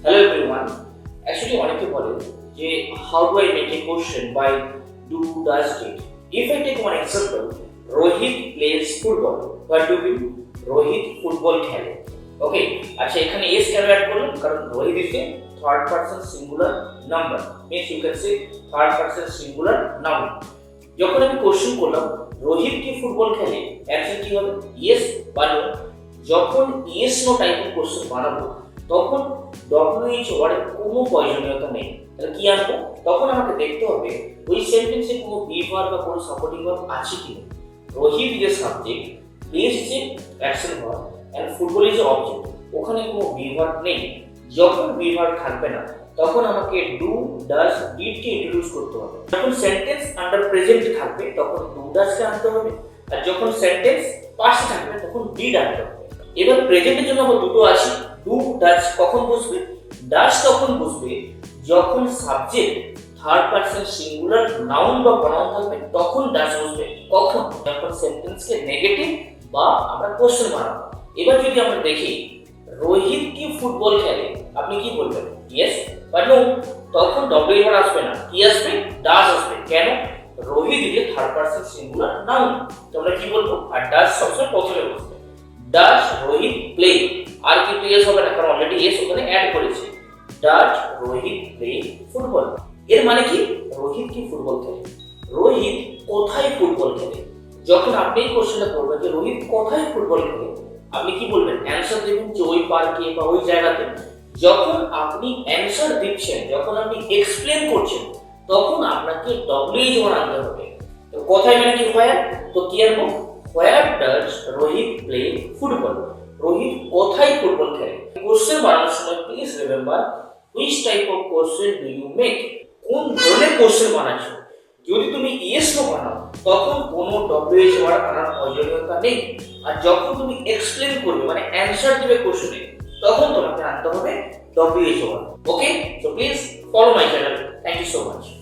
Hello everyone. Actually, অনেকে বলে যে how do I make a question by do, does, did. If I take one example, Rohit plays football. What do we do? Rohit football খেলে। Okay, আচ্ছা এখানে s কেন add করলাম? কারণ Rohit is a third person singular number. Means you can say third person singular noun. যখন আমি question করলাম রোহিত কি ফুটবল খেলে, অ্যানসার কি হবে? ইয়েস বা নো। যখন ইয়েস নো টাইপের কোশ্চেন বানাবো তখন ডব্লিউএইচ ওয়ার্ডের কোনো প্রয়োজনীয়তা নেই। তাহলে কি আনবো? তখন আমাকে দেখতে হবে ওই সেন্টেন্সে কোনো বি ভার্ব বা কোনো সাপোর্টিং ভার্ব আছে কি না। Rohit is a subject, plays is a action verb and football is a object. ওখানে কোনো বি ভার্ব নেই। যখন বি ভার্ব থাকবে না তখন আমাকে do, does, did K introduce করতে হবে। যখন সেন্টেন্স আন্ডার প্রেজেন্টে থাকবে তখন ডু, ডাজ কে আনতে হবে, আর যখন সেন্টেন্স পাস্টে থাকবে তখন ডিড আনতে হবে। এবার প্রেজেন্টের জন্য আমরা দুটো আছে, ডু, ডাজ কখন বসবে? ডাজ তখন বসবে যখন subject third person singular noun বা প্রনাউন থাকবে তখন ডাজ বসবে। কখন? যখন সেন্টেন্সকে নেগেটিভ বা আমরা কোশ্চেন বানাবো। এবার যদি আমরা দেখি রোহিত কি ফুটবল খেলে, আপনি কি বলবেন? ইয়েস বা নো। তখন ডব্লিউ ওয়ার্ড আসবে না, কি আসবে? ডাজ আসবে। কেন? Rohit is A third person singular noun. তোমরা কি বলবো? আর ডাজ সবসময় প্রথমে বসবে। ডাজ রোহিত প্লে, আর কিন্তু ইয়েস হবে না কারণ অলরেডি ইয়েস ওখানে অ্যাড করেছে। Does Rohit play football. এর মানে কি? রোহিত কি ফুটবল খেলে। রোহিত কোথায় ফুটবল খেলে? যখন আপনি এই কোশ্চেনটা করবেন যে রোহিত কোথায় ফুটবল খেলে, আপনি কি বলবেন? অ্যানসার দেবেন যে ওই পার্কে বা ওই জায়গাতে। যখন আপনি অ্যানসার দিচ্ছেন, যখন আপনি এক্সপ্লেন করছেন তখন আপনাকে ডব্লিউএইচ ওয়ার্ড আনতে হবে। তো কোথায় মানে কি? হোয়ার। তো কি আনবো? Where does Rohit play football. রোহিত কোথায় ফুটবল খেলে। কোশ্চেন বানানোর সময় please remember which type of question do you make. কোন ধরনের কোশ্চেন বানাচ্ছো। যদি তুমি ইয়েস নো বানাও তখন কোনো ডব্লিউএইচ ওয়ার্ড আনার প্রয়োজনীয়তা নেই। আর যখন তুমি এক্সপ্লেন করবে মানে অ্যানসার দিবে কোশ্চেনে তখন তোমাকে আনতে হবে WH word. Okay, so please follow my channel. Thank you so much.